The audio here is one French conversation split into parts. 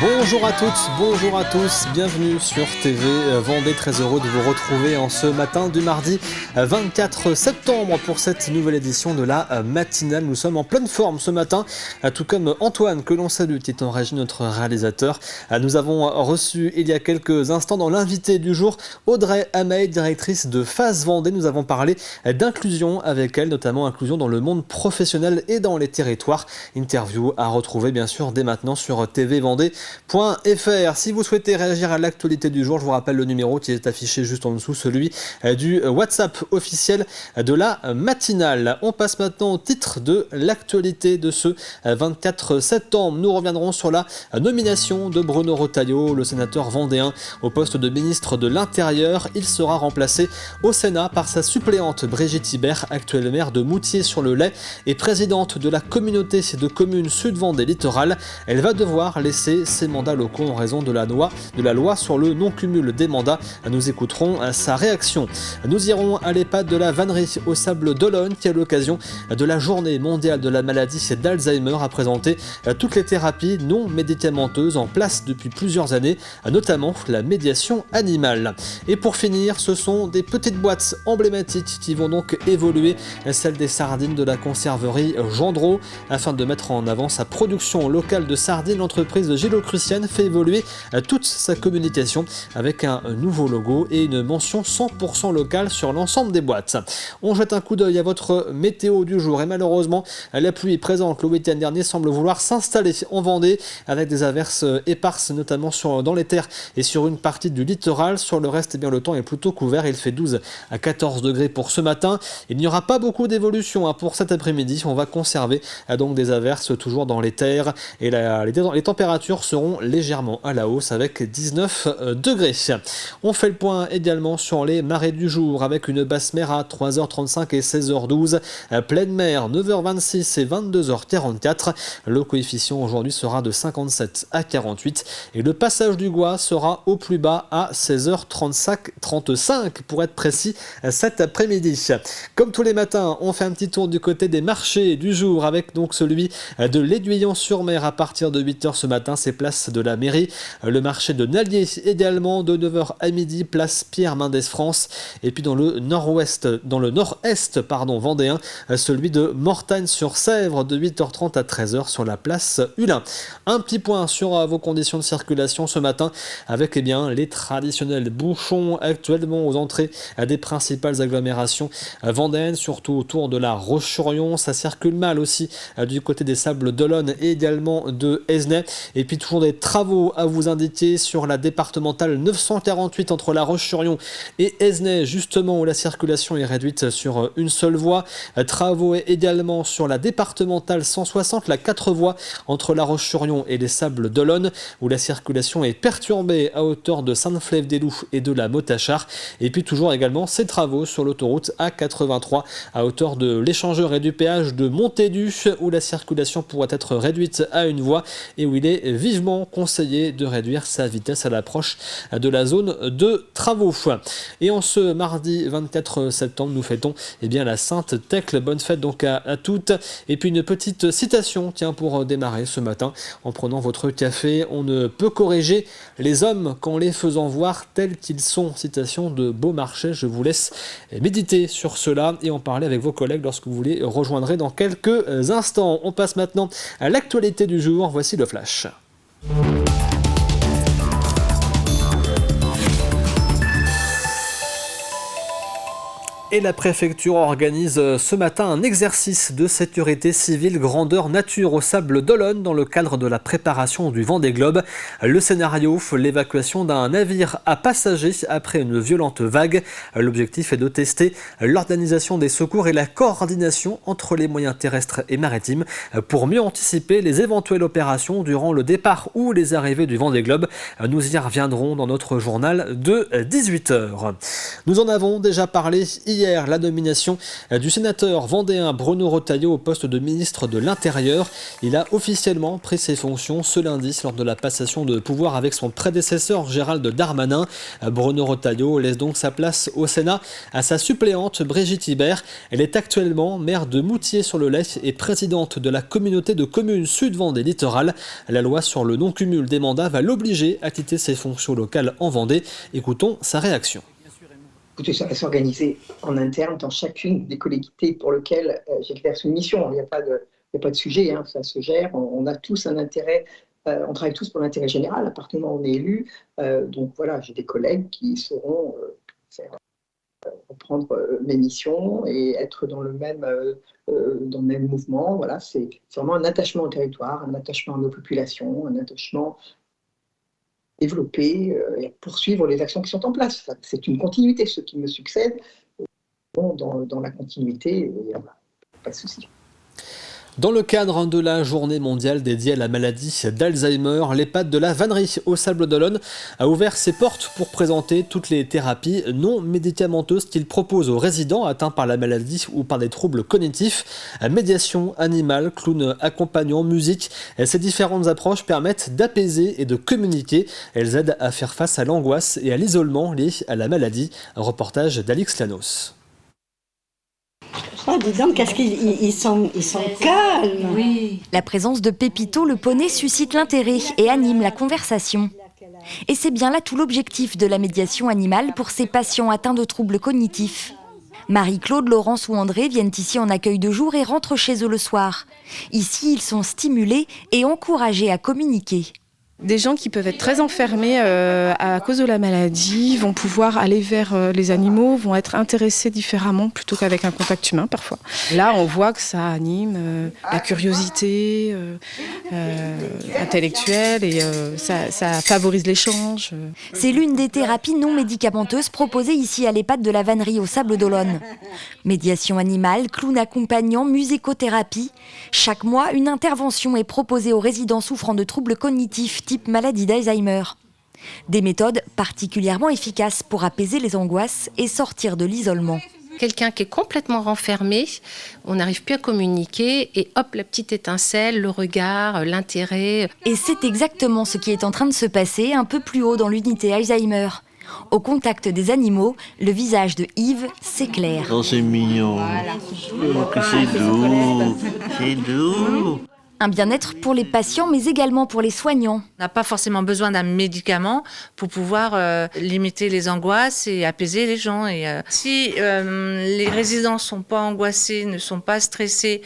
Bonjour à toutes, bonjour à tous, bienvenue sur TV Vendée, très heureux de vous retrouver en ce matin du mardi 24 septembre pour cette nouvelle édition de la matinale. Nous sommes en pleine forme ce matin, tout comme Antoine que l'on salue qui est en régie, notre réalisateur. Nous avons reçu il y a quelques instants dans l'invité du jour Audrey Hamey, directrice de Phase Vendée. Nous avons parlé d'inclusion avec elle, notamment inclusion dans le monde professionnel et dans les territoires. Interview à retrouver bien sûr dès maintenant sur tvvendée.fr. Si vous souhaitez réagir à l'actualité du jour, je vous rappelle le numéro qui est affiché juste en dessous, celui du WhatsApp officiel de la matinale. On passe maintenant au titre de l'actualité de ce 24 septembre. Nous reviendrons sur la nomination de Bruno Retailleau, le sénateur vendéen, au poste de ministre de l'Intérieur. Il sera remplacé au Sénat par sa suppléante Brigitte Hibert, actuelle maire de Moutier-sur-le-Lay et présidente de la communauté de communes Sud-Vendée Littoral. Elle va devoir laisser ses mandats locaux en raison de la loi sur le non-cumul des mandats. Nous écouterons sa réaction. Nous irons à l'EHPAD de la Vannerie au Sable d'Olonne qui, à l'occasion de la journée mondiale de la maladie d'Alzheimer, a présenté toutes les thérapies non médicamenteuses en place depuis plusieurs années, notamment la médiation animale. Et pour finir, ce sont des petites boîtes emblématiques qui vont donc évoluer, celle des sardines de la conserverie Gendreau. Afin de mettre en avant sa production locale de sardines, l'entreprise Gilo-Crucienne fait évoluer toute sa communication avec un nouveau logo et une mention 100% locale sur l'ensemble des boîtes. On jette un coup d'œil à votre météo du jour et malheureusement, la pluie présente le week-end dernier semble vouloir s'installer en Vendée avec des averses éparses, notamment dans les terres et sur une partie du littoral. Sur le reste, le temps est plutôt couvert. Il fait 12 à 14 degrés pour ce matin. Il n'y aura pas beaucoup d'évolution pour cet après-midi. On va conserver donc des averses toujours dans les terres et les températures seront légèrement à la hausse avec 19 degrés. On fait le point également sur les marées du jour avec une basse mer à 3h35 et 16h12, pleine mer 9h26 et 22h44. Le coefficient aujourd'hui sera de 57 à 48 et le passage du Gois sera au plus bas à 16h35 pour être précis cet après-midi. Comme tous les matins, on fait un petit tour du côté des marchés du jour avec donc celui de l'Aiguillon-sur-Mer à partir de 8h ce matin, c'est place de la mairie. Le marché de Nallier également de 9h à midi, place Pierre Mendès France. Et puis dans le nord-est vendéen, celui de Mortagne-sur-Sèvre de 8h30 à 13h sur la place Hulin. Un petit point sur vos conditions de circulation ce matin avec les traditionnels bouchons actuellement aux entrées des principales agglomérations vendéennes, surtout autour de la Roche-sur-Yon. Ça circule mal aussi du côté des Sables d'Olonne et également de Esnay. Et puis toujours des travaux à vous indiquer sur la départementale 948 entre la Roche-sur-Yon et Esnay, justement où la circulation est réduite sur une seule voie. Travaux également sur la départementale 160, la 4 voies entre la Roche-sur-Yon et les Sables d'Olonne où la circulation est perturbée à hauteur de Sainte-Flève-des-Loups et de la Motachar. Et puis toujours également ces travaux sur l'autoroute A83 à hauteur de l'échangeur et du péage de Montédu où la circulation pourrait être réduite à une voie et où il est vivement conseillé de réduire sa vitesse à l'approche de la zone de travaux. Et en ce mardi 24 septembre, nous fêtons la Sainte Thècle. Bonne fête donc à toutes. Et puis une petite citation, pour démarrer ce matin en prenant votre café. On ne peut corriger les hommes qu'en les faisant voir tels qu'ils sont. Citation de Beaumarchais. Je vous laisse méditer sur cela et en parler avec vos collègues lorsque vous les rejoindrez dans quelques instants. On passe maintenant à l'actualité du jour. Voici le flash. Et la préfecture organise ce matin un exercice de sécurité civile grandeur nature au Sable d'Olonne dans le cadre de la préparation du Vendée Globe. Le scénario, l'évacuation d'un navire à passagers après une violente vague. L'objectif est de tester l'organisation des secours et la coordination entre les moyens terrestres et maritimes pour mieux anticiper les éventuelles opérations durant le départ ou les arrivées du Vendée Globe. Nous y reviendrons dans notre journal de 18h. Nous en avons déjà parlé hier hier la nomination du sénateur vendéen Bruno Retailleau au poste de ministre de l'Intérieur. Il a officiellement pris ses fonctions ce lundi lors de la passation de pouvoir avec son prédécesseur Gérald Darmanin. Bruno Retailleau laisse donc sa place au Sénat à sa suppléante Brigitte Ibert. Elle est actuellement maire de Moutier-sur-le-Lay et présidente de la communauté de communes Sud-Vendée littorale. La loi sur le non-cumul des mandats va l'obliger à quitter ses fonctions locales en Vendée. Écoutons sa réaction. Écoutez, ça va s'organiser en interne dans chacune des collectivités pour lesquelles j'exerce une mission. Il n'y a pas de sujet, ça se gère. On a tous un intérêt, on travaille tous pour l'intérêt général à partir du moment où on est élu. Donc voilà, j'ai des collègues qui sauront reprendre mes missions et être dans le même mouvement. Voilà, c'est vraiment un attachement au territoire, un attachement à nos populations, un attachement développer et poursuivre les actions qui sont en place. C'est une continuité. Ceux qui me succèdent vont dans la continuité, et pas de souci. Dans le cadre de la journée mondiale dédiée à la maladie d'Alzheimer, l'EHPAD de la Vannerie aux Sables d'Olonne a ouvert ses portes pour présenter toutes les thérapies non médicamenteuses qu'il propose aux résidents atteints par la maladie ou par des troubles cognitifs. Médiation animale, clown accompagnant, musique, ces différentes approches permettent d'apaiser et de communiquer. Elles aident à faire face à l'angoisse et à l'isolement lié à la maladie. Un reportage d'Alix Lanos. Oh, dis donc, qu'est-ce qu'ils sont calmes. Oui. La présence de Pépito, le poney, suscite l'intérêt et anime la conversation. Et c'est bien là tout l'objectif de la médiation animale pour ces patients atteints de troubles cognitifs. Marie-Claude, Laurence ou André viennent ici en accueil de jour et rentrent chez eux le soir. Ici, ils sont stimulés et encouragés à communiquer. Des gens qui peuvent être très enfermés à cause de la maladie vont pouvoir aller vers les animaux, vont être intéressés différemment plutôt qu'avec un contact humain parfois. Là, on voit que ça anime la curiosité intellectuelle et ça favorise l'échange. C'est l'une des thérapies non médicamenteuses proposées ici à l'EHPAD de la Vannerie aux Sables d'Olonne. Médiation animale, clown accompagnant, musicothérapie. Chaque mois, une intervention est proposée aux résidents souffrant de troubles cognitifs type maladie d'Alzheimer. Des méthodes particulièrement efficaces pour apaiser les angoisses et sortir de l'isolement. Quelqu'un qui est complètement renfermé, on n'arrive plus à communiquer et hop, la petite étincelle, le regard, l'intérêt. Et c'est exactement ce qui est en train de se passer un peu plus haut dans l'unité Alzheimer. Au contact des animaux, le visage de Yves s'éclaire. Oh, c'est mignon. C'est doux. C'est doux. Un bien-être pour les patients, mais également pour les soignants. On n'a pas forcément besoin d'un médicament pour pouvoir limiter les angoisses et apaiser les gens. Et si les résidents ne sont pas angoissés, ne sont pas stressés,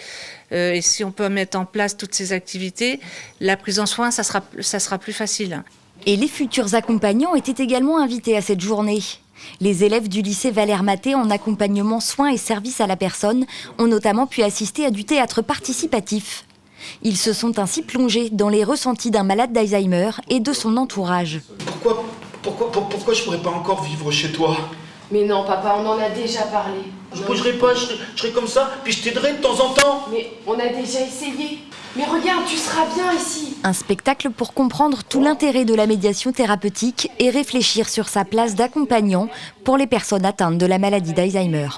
et si on peut mettre en place toutes ces activités, la prise en soin, ça sera plus facile. Et les futurs accompagnants étaient également invités à cette journée. Les élèves du lycée Valère Maté en accompagnement, soins et services à la personne ont notamment pu assister à du théâtre participatif. Ils se sont ainsi plongés dans les ressentis d'un malade d'Alzheimer et de son entourage. Pourquoi je pourrais pas encore vivre chez toi? Mais non, papa, on en a déjà parlé. Je bougerai pas, je serai comme ça, puis je t'aiderai de temps en temps. Mais on a déjà essayé. Mais regarde, tu seras bien ici. Un spectacle pour comprendre tout l'intérêt de la médiation thérapeutique et réfléchir sur sa place d'accompagnant pour les personnes atteintes de la maladie d'Alzheimer.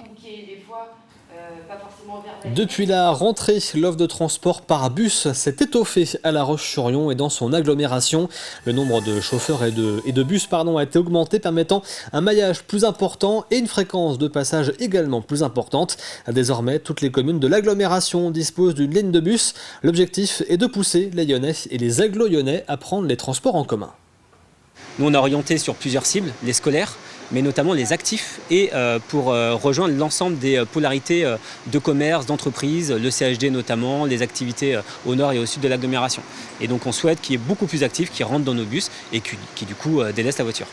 Depuis la rentrée, l'offre de transport par bus s'est étoffée à La Roche-sur-Yon et dans son agglomération. Le nombre de chauffeurs et de bus a été augmenté, permettant un maillage plus important et une fréquence de passage également plus importante. Désormais, toutes les communes de l'agglomération disposent d'une ligne de bus. L'objectif est de pousser les Lyonnais et les agglo-lyonnais à prendre les transports en commun. Nous, on a orienté sur plusieurs cibles, les scolaires, mais notamment les actifs, et pour rejoindre l'ensemble des polarités de commerce, d'entreprise, le CHD notamment, les activités au nord et au sud de l'agglomération. Et donc on souhaite qu'il y ait beaucoup plus d'actifs qui rentrent dans nos bus et qui du coup délaissent la voiture.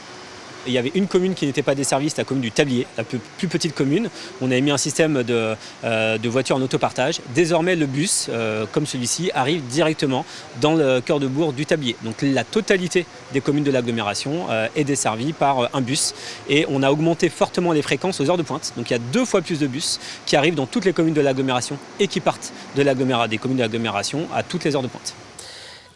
Il y avait une commune qui n'était pas desservie, c'est la commune du Tablier, la plus petite commune. On avait mis un système de voitures en autopartage. Désormais, le bus, comme celui-ci, arrive directement dans le cœur de bourg du Tablier. Donc la totalité des communes de l'agglomération est desservie par un bus. Et on a augmenté fortement les fréquences aux heures de pointe. Donc il y a 2 fois plus de bus qui arrivent dans toutes les communes de l'agglomération et qui partent des communes de l'agglomération à toutes les heures de pointe.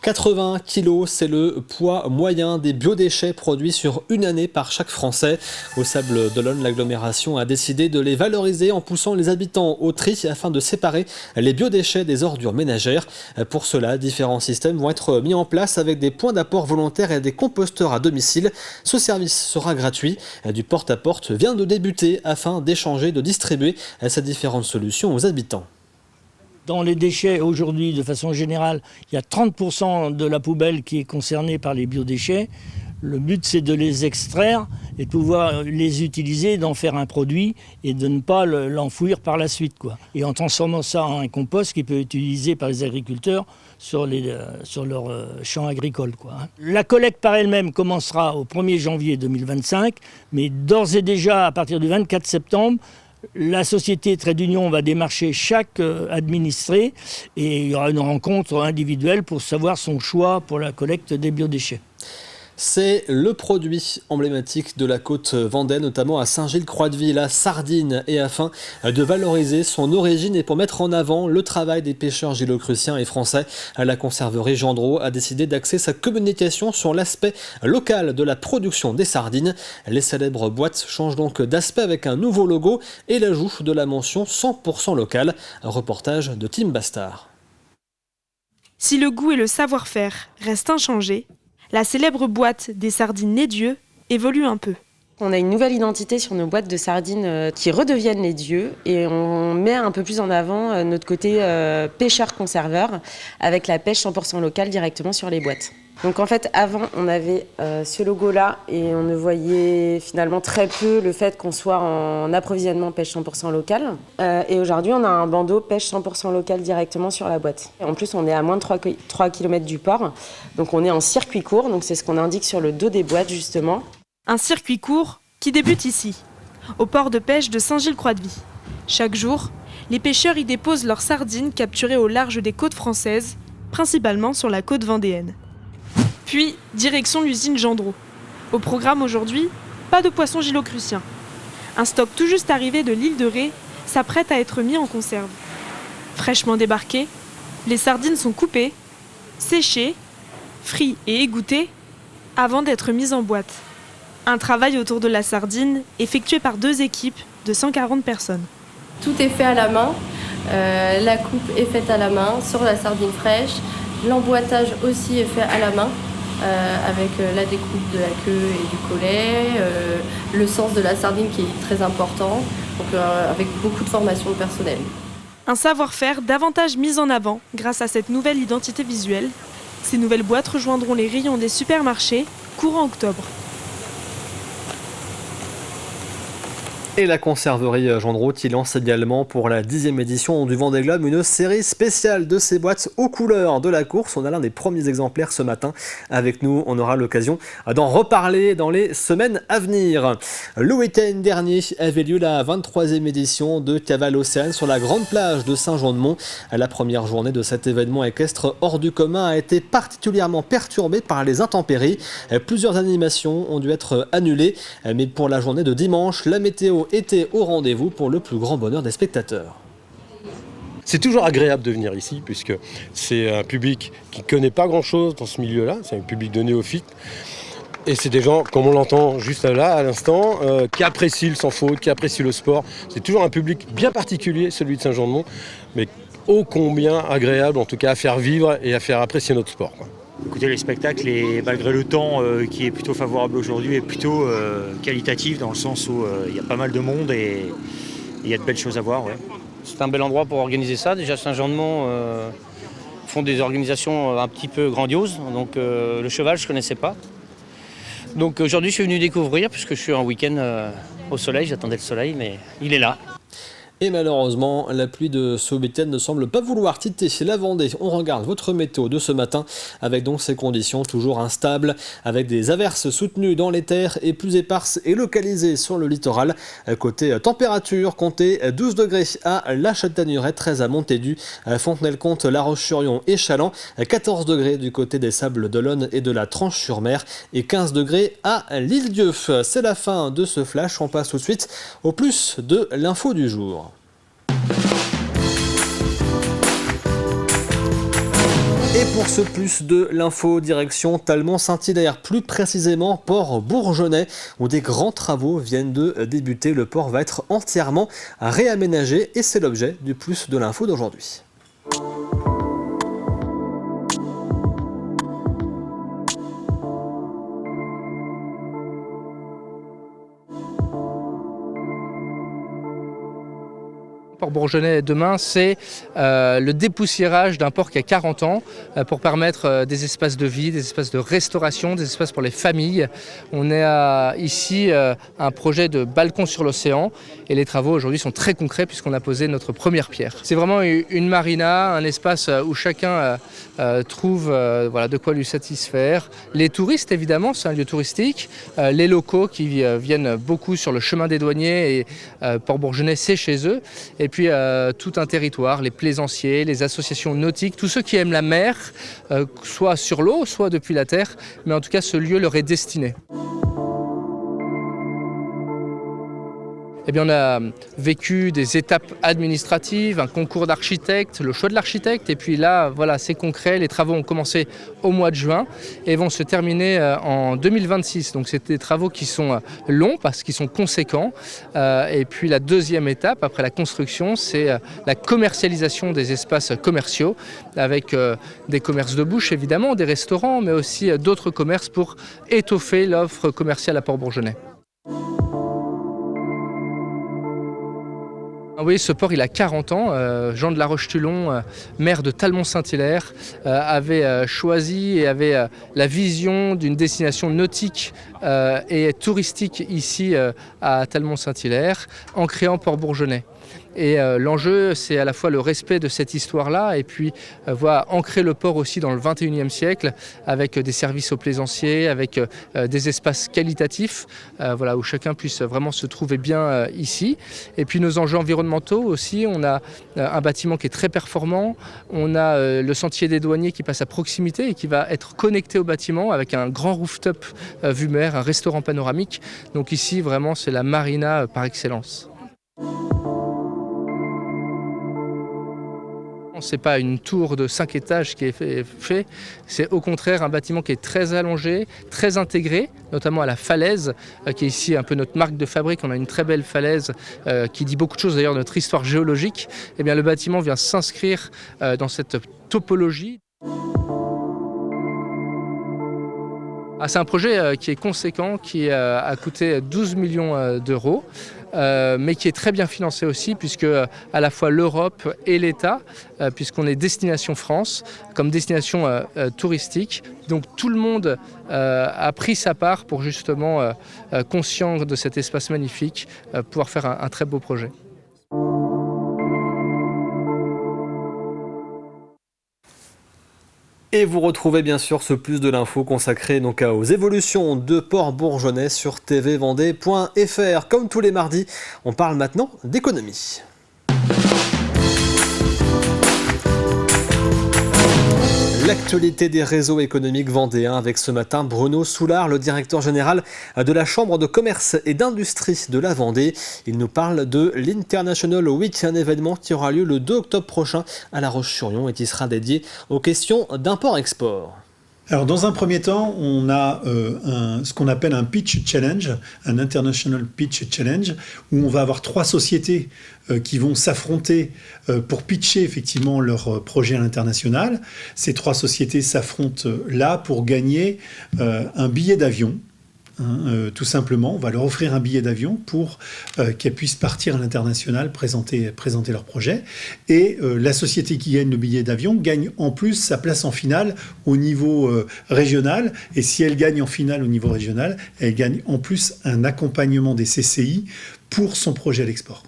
80 kilos, c'est le poids moyen des biodéchets produits sur une année par chaque Français. Au Sables d'Olonne, l'agglomération a décidé de les valoriser en poussant les habitants au tri afin de séparer les biodéchets des ordures ménagères. Pour cela, différents systèmes vont être mis en place avec des points d'apport volontaires et des composteurs à domicile. Ce service sera gratuit. Du porte-à-porte vient de débuter afin d'échanger, de distribuer ces différentes solutions aux habitants. Dans les déchets, aujourd'hui, de façon générale, il y a 30% de la poubelle qui est concernée par les biodéchets. Le but, c'est de les extraire et de pouvoir les utiliser, d'en faire un produit et de ne pas l'enfouir par la suite, quoi. Et en transformant ça en un compost qui peut être utilisé par les agriculteurs sur leurs champs agricoles, quoi. La collecte par elle-même commencera au 1er janvier 2025, mais d'ores et déjà, à partir du 24 septembre, la société Trait d'Union va démarcher chaque administré et il y aura une rencontre individuelle pour savoir son choix pour la collecte des biodéchets. C'est le produit emblématique de la côte vendéenne, notamment à Saint-Gilles-Croix-de-Vie, la sardine. Et afin de valoriser son origine et pour mettre en avant le travail des pêcheurs gilocruciens et français, la conserverie Gendreau a décidé d'axer sa communication sur l'aspect local de la production des sardines. Les célèbres boîtes changent donc d'aspect avec un nouveau logo et l'ajout de la mention 100% local. Un reportage de Tim Bastard. Si le goût et le savoir-faire restent inchangés, la célèbre boîte des sardines Nez Dieu évolue un peu. On a une nouvelle identité sur nos boîtes de sardines qui redeviennent les dieux et on met un peu plus en avant notre côté pêcheur-conserveur avec la pêche 100% locale directement sur les boîtes. Donc en fait, avant, on avait ce logo-là et on ne voyait finalement très peu le fait qu'on soit en approvisionnement pêche 100% locale. Et aujourd'hui, on a un bandeau pêche 100% locale directement sur la boîte. Et en plus, on est à moins de 3 km du port, donc on est en circuit court, donc c'est ce qu'on indique sur le dos des boîtes justement. Un circuit court qui débute ici, au port de pêche de Saint-Gilles-Croix-de-Vie. Chaque jour, les pêcheurs y déposent leurs sardines capturées au large des côtes françaises, principalement sur la côte vendéenne. Puis, direction l'usine Gendreau. Au programme aujourd'hui, pas de poissons gilocruciens. Un stock tout juste arrivé de l'île de Ré s'apprête à être mis en conserve. Fraîchement débarquées, les sardines sont coupées, séchées, frites et égouttées avant d'être mises en boîte. Un travail autour de la sardine effectué par 2 équipes de 140 personnes. Tout est fait à la main, la coupe est faite à la main sur la sardine fraîche, l'emboîtage aussi est fait à la main. Avec la découpe de la queue et du collet, le sens de la sardine qui est très important, donc avec beaucoup de formation personnelle. Un savoir-faire davantage mis en avant grâce à cette nouvelle identité visuelle. Ces nouvelles boîtes rejoindront les rayons des supermarchés courant octobre. Et la conserverie Gendreau qui lance également pour la 10e édition du Vendée Globe une série spéciale de ces boîtes aux couleurs de la course. On a l'un des premiers exemplaires ce matin avec nous. On aura l'occasion d'en reparler dans les semaines à venir. Le week-end dernier avait lieu la 23e édition de Cavale Océane sur la grande plage de Saint-Jean-de-Mont. La première journée de cet événement équestre hors du commun a été particulièrement perturbée par les intempéries. Plusieurs animations ont dû être annulées, mais pour la journée de dimanche, la météo était au rendez-vous pour le plus grand bonheur des spectateurs. C'est toujours agréable de venir ici puisque c'est un public qui ne connaît pas grand-chose dans ce milieu-là, c'est un public de néophytes. Et c'est des gens, comme on l'entend juste là, à l'instant, qui apprécient le sans faute, qui apprécient le sport. C'est toujours un public bien particulier, celui de Saint-Jean-de-Mont, mais ô combien agréable en tout cas à faire vivre et à faire apprécier notre sport, quoi. Écoutez, les spectacles, malgré le temps qui est plutôt favorable aujourd'hui, est plutôt qualitatif dans le sens où il y a pas mal de monde et il y a de belles choses à voir. Ouais. C'est un bel endroit pour organiser ça. Déjà, Saint-Jean-de-Mont font des organisations un petit peu grandioses. Donc le cheval, je ne connaissais pas. Donc aujourd'hui, je suis venu découvrir puisque je suis en week-end au soleil. J'attendais le soleil, mais il est là. Et malheureusement, la pluie de ce week-end ne semble pas vouloir quitter la Vendée. On regarde votre météo de ce matin avec donc ces conditions toujours instables, avec des averses soutenues dans les terres et plus éparses et localisées sur le littoral. Côté température, comptez 12 degrés à La Châtaigneraie, 13 à Montaigu, Fontenay-le-Comte, La Roche-sur-Yon et Chaland, 14 degrés du côté des Sables d'Olonne et de la Tranche-sur-Mer et 15 degrés à l'Île-Dieu. C'est la fin de ce flash. On passe tout de suite au plus de l'info du jour. Et pour ce plus de l'info, direction Talmont-Saint-Hilaire, plus précisément port bourgeonnais, où des grands travaux viennent de débuter. Le port va être entièrement réaménagé et c'est l'objet du plus de l'info d'aujourd'hui. Port bourgeonnais demain, c'est le dépoussiérage d'un port qui a 40 ans pour permettre des espaces de vie, des espaces de restauration, des espaces pour les familles. On est ici un projet de balcon sur l'océan et les travaux aujourd'hui sont très concrets puisqu'on a posé notre première pierre. C'est vraiment une marina, un espace où chacun trouve de quoi lui satisfaire. Les touristes évidemment, c'est un lieu touristique. Les locaux qui viennent beaucoup sur le chemin des douaniers et Port Bourgeonnais, c'est chez eux. Et puis tout un territoire, les plaisanciers, les associations nautiques, tous ceux qui aiment la mer, soit sur l'eau, soit depuis la terre, mais en tout cas ce lieu leur est destiné. Eh bien, on a vécu des étapes administratives, un concours d'architectes, le choix de l'architecte, et puis là, voilà, c'est concret. Les travaux ont commencé au mois de juin et vont se terminer en 2026. Donc, c'est des travaux qui sont longs parce qu'ils sont conséquents. Et puis, la deuxième étape, après la construction, c'est la commercialisation des espaces commerciaux avec des commerces de bouche, évidemment, des restaurants, mais aussi d'autres commerces pour étoffer l'offre commerciale à Port Bourgeonnais. Oui, ce port, il a 40 ans. Jean de la Roche-Tulon, maire de Talmont-Saint-Hilaire, avait choisi et avait la vision d'une destination nautique et touristique ici à Talmont-Saint-Hilaire en créant Port Bourgeonnais. Et l'enjeu, c'est à la fois le respect de cette histoire-là et puis ancrer le port aussi dans le 21e siècle avec des services aux plaisanciers, avec des espaces qualitatifs où chacun puisse vraiment se trouver bien ici. Et puis nos enjeux environnementaux aussi, on a un bâtiment qui est très performant, on a le sentier des douaniers qui passe à proximité et qui va être connecté au bâtiment avec un grand rooftop vue mer, un restaurant panoramique. Donc ici, vraiment, c'est la marina par excellence. Ce n'est pas une tour de 5 étages qui est fait, c'est au contraire un bâtiment qui est très allongé, très intégré, notamment à la falaise, qui est ici un peu notre marque de fabrique. On a une très belle falaise qui dit beaucoup de choses d'ailleurs de notre histoire géologique. Eh bien, le bâtiment vient s'inscrire dans cette topologie. C'est un projet qui est conséquent, qui a coûté 12 millions d'euros. Mais qui est très bien financé aussi, puisque à la fois l'Europe et l'État, puisqu'on est destination France, comme destination touristique. Donc tout le monde a pris sa part pour justement, conscient de cet espace magnifique, pouvoir faire un très beau projet. Et vous retrouvez bien sûr ce plus de l'info consacré donc aux évolutions de Port Bourgeonnais sur tvvendée.fr. Comme tous les mardis, on parle maintenant d'économie. L'actualité des réseaux économiques vendéens avec ce matin Bruno Soulard, le directeur général de la Chambre de commerce et d'industrie de la Vendée. Il nous parle de l'International Week, un événement qui aura lieu le 2 octobre prochain à La Roche-sur-Yon et qui sera dédié aux questions d'import-export. Alors dans un premier temps, on a ce qu'on appelle un pitch challenge, un International Pitch Challenge, où on va avoir 3 sociétés qui vont s'affronter pour pitcher effectivement leur projet à l'international. Ces 3 sociétés s'affrontent là pour gagner un billet d'avion. Tout simplement, on va leur offrir un billet d'avion pour qu'elles puissent partir à l'international, présenter leur projet. Et la société qui gagne le billet d'avion gagne en plus sa place en finale au niveau régional. Et si elle gagne en finale au niveau régional, elle gagne en plus un accompagnement des CCI pour son projet à l'export.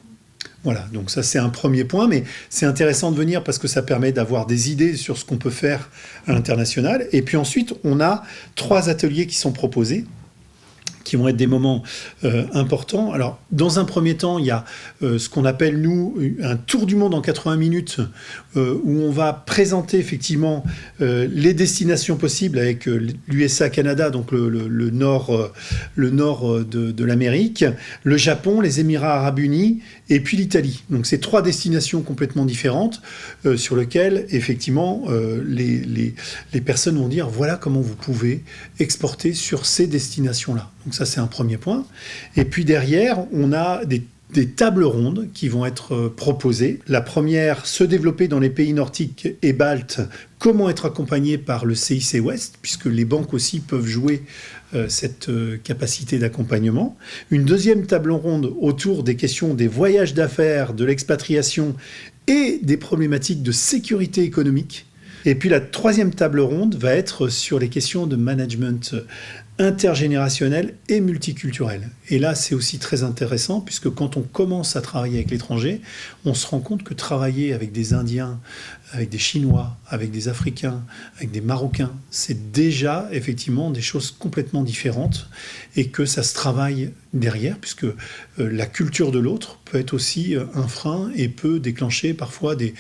Voilà, donc ça c'est un premier point, mais c'est intéressant de venir parce que ça permet d'avoir des idées sur ce qu'on peut faire à l'international. Et puis ensuite, on a 3 ateliers qui sont proposés, qui vont être des moments importants. Alors, dans un premier temps, il y a ce qu'on appelle, nous, un tour du monde en 80 minutes, où on va présenter effectivement les destinations possibles avec l'USA-Canada, donc le nord de l'Amérique, le Japon, les Émirats arabes unis, et puis l'Italie. Donc, c'est 3 destinations complètement différentes sur lesquelles, effectivement, les personnes vont dire, voilà comment vous pouvez exporter sur ces destinations-là. Donc ça, c'est un premier point. Et puis derrière, on a des tables rondes qui vont être proposées. La première, se développer dans les pays nordiques et baltes, comment être accompagné par le CIC Ouest, puisque les banques aussi peuvent jouer cette capacité d'accompagnement. Une deuxième table ronde autour des questions des voyages d'affaires, de l'expatriation et des problématiques de sécurité économique. Et puis la troisième table ronde va être sur les questions de management intergénérationnel et multiculturel. Et là, c'est aussi très intéressant, puisque quand on commence à travailler avec l'étranger, on se rend compte que travailler avec des Indiens, avec des Chinois, avec des Africains, avec des Marocains, c'est déjà effectivement des choses complètement différentes, et que ça se travaille derrière, puisque la culture de l'autre peut être aussi un frein et peut déclencher parfois des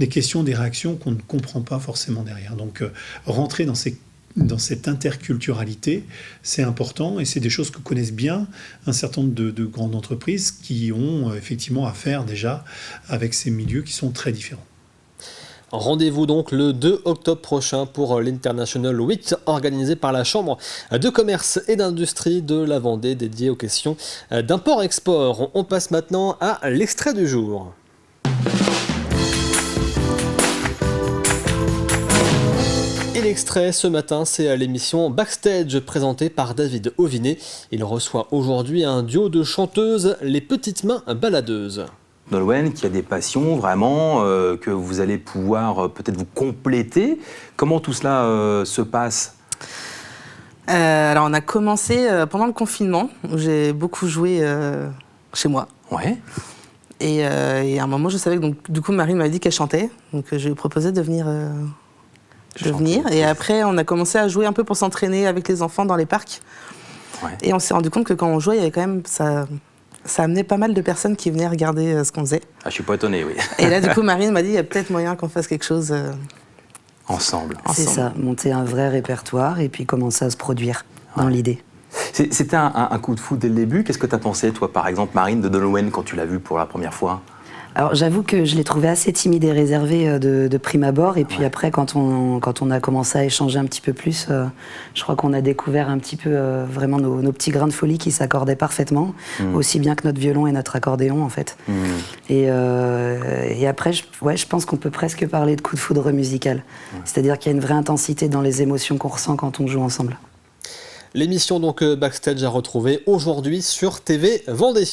questions, des réactions qu'on ne comprend pas forcément derrière. Donc rentrer dans cette interculturalité, c'est important, et c'est des choses que connaissent bien un certain nombre de grandes entreprises qui ont effectivement à faire déjà avec ces milieux qui sont très différents. Rendez-vous donc le 2 octobre prochain pour l'International Week organisé par la Chambre de commerce et d'industrie de la Vendée, dédiée aux questions d'import-export. On passe maintenant à l'extrait du jour. Et l'extrait ce matin, c'est l'émission Backstage présentée par David Auvinet. Il reçoit aujourd'hui un duo de chanteuses, les Petites Mains Baladeuses. Nolwenn, qui a des passions vraiment, que vous allez pouvoir peut-être vous compléter. Comment tout cela se passe ? Alors on a commencé pendant le confinement, où j'ai beaucoup joué chez moi. Ouais. Et à un moment, je savais que donc, du coup, Marine m'a dit qu'elle chantait, donc je lui ai proposé de venir. Et après, on a commencé à jouer un peu pour s'entraîner avec les enfants dans les parcs. Ouais. Et on s'est rendu compte que quand on jouait, il y avait quand même ça amenait pas mal de personnes qui venaient regarder ce qu'on faisait. Ah, je suis pas étonné, oui. Et là, du coup, Marine m'a dit, il y a peut-être moyen qu'on fasse quelque chose ensemble. C'est ça, monter un vrai répertoire et puis commencer à se produire dans l'idée. C'était un coup de fou dès le début. Qu'est-ce que tu as pensé, toi, par exemple, Marine, de Nolwenn, quand tu l'as vue pour la première fois ? Alors j'avoue que je l'ai trouvé assez timide et réservé de prime abord, et puis après quand on a commencé à échanger un petit peu plus, je crois qu'on a découvert un petit peu vraiment nos petits grains de folie qui s'accordaient parfaitement, aussi bien que notre violon et notre accordéon en fait. Et après je pense qu'on peut presque parler de coup de foudre musical, c'est-à-dire qu'il y a une vraie intensité dans les émotions qu'on ressent quand on joue ensemble. L'émission donc Backstage à retrouver aujourd'hui sur TV Vendée.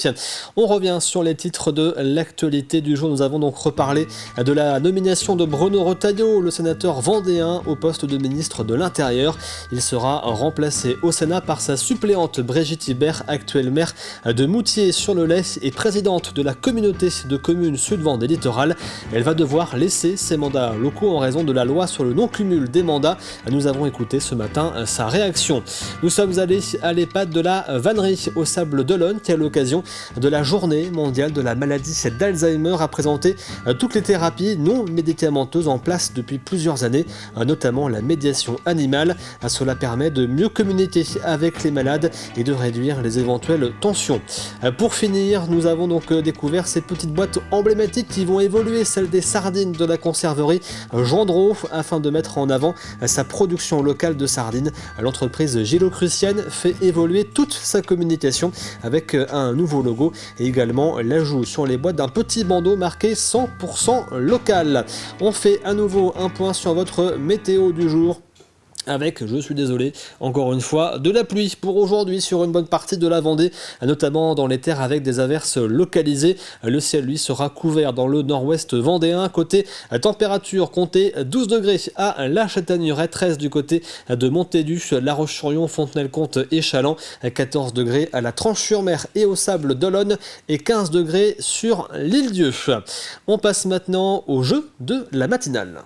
On revient sur les titres de l'actualité du jour. Nous avons donc reparlé de la nomination de Bruno Retailleau, le sénateur vendéen, au poste de ministre de l'Intérieur. Il sera remplacé au Sénat par sa suppléante Brigitte Hibert, actuelle maire de Moutier-sur-le-Lay et présidente de la communauté de communes Sud-Vendée Littoral. Elle va devoir laisser ses mandats locaux en raison de la loi sur le non-cumul des mandats. Nous avons écouté ce matin sa réaction. Nous sommes allés à l'EHPAD de la Vannerie au Sable d'Olonne qui, à l'occasion de la journée mondiale de la maladie d'Alzheimer, a présenté toutes les thérapies non médicamenteuses en place depuis plusieurs années, notamment la médiation animale. Cela permet de mieux communiquer avec les malades et de réduire les éventuelles tensions. Pour finir, nous avons donc découvert ces petites boîtes emblématiques qui vont évoluer, celle des sardines de la conserverie Gendreau, afin de mettre en avant sa production locale de sardines. L'entreprise Gillo-Crucienne fait évoluer toute sa communication avec un nouveau logo et également l'ajout sur les boîtes d'un petit bandeau marqué 100% local. On fait à nouveau un point sur votre météo du jour. Avec, je suis désolé, encore une fois, de la pluie pour aujourd'hui sur une bonne partie de la Vendée, notamment dans les terres avec des averses localisées. Le ciel, lui, sera couvert dans le nord-ouest vendéen. Côté température, comptez 12 degrés à La Châtaigneraie, 13 du côté de Montaigu, La Roche-sur-Yon, Fontenay-le-Comte et Chaland, 14 degrés à la Tranche-sur-Mer et au Sable d'Olonne et 15 degrés sur l'Île-Dieu. On passe maintenant au jeu de la matinale.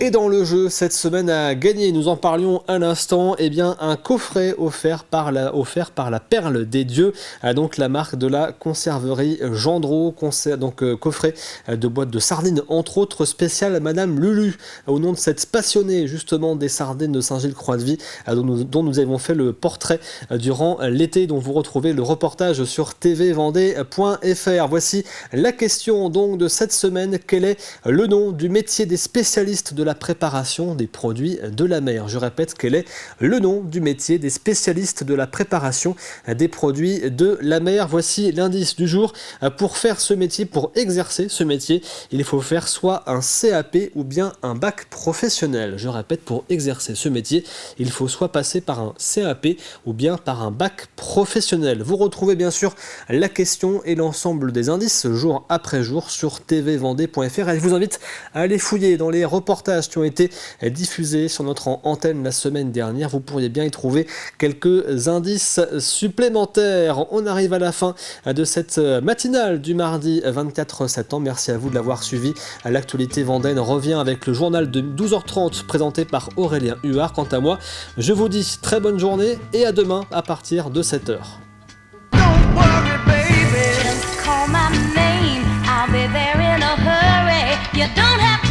Et dans le jeu, cette semaine à gagner, nous en parlions à l'instant, un coffret offert par la Perle des Dieux, donc la marque de la conserverie Gendreau, coffret de boîtes de sardines, entre autres spécial Madame Lulu, au nom de cette passionnée justement des sardines de Saint-Gilles-Croix-de-Vie, dont nous avons fait le portrait durant l'été, dont vous retrouvez le reportage sur tvvendée.fr. Voici la question donc de cette semaine: quel est le nom du métier des spécialistes de la préparation des produits de la mer? Je répète, quel est le nom du métier des spécialistes de la préparation des produits de la mer? Voici l'indice du jour. Pour faire ce métier, pour exercer ce métier, il faut faire soit un CAP ou bien un bac professionnel. Je répète, pour exercer ce métier, il faut soit passer par un CAP ou bien par un bac professionnel. Vous retrouvez bien sûr la question et l'ensemble des indices jour après jour sur tvvendée.fr, et je vous invite à aller fouiller dans les reportages qui ont été diffusés sur notre antenne la semaine dernière. Vous pourriez bien y trouver quelques indices supplémentaires. On arrive à la fin de cette matinale du mardi 24 septembre. Merci à vous de l'avoir suivi. L'actualité Vendaine revient avec le journal de 12h30 présenté par Aurélien Huard. Quant à moi, je vous dis très bonne journée et à demain à partir de 7h. Call my name, I'll be there in a hurry. You don't have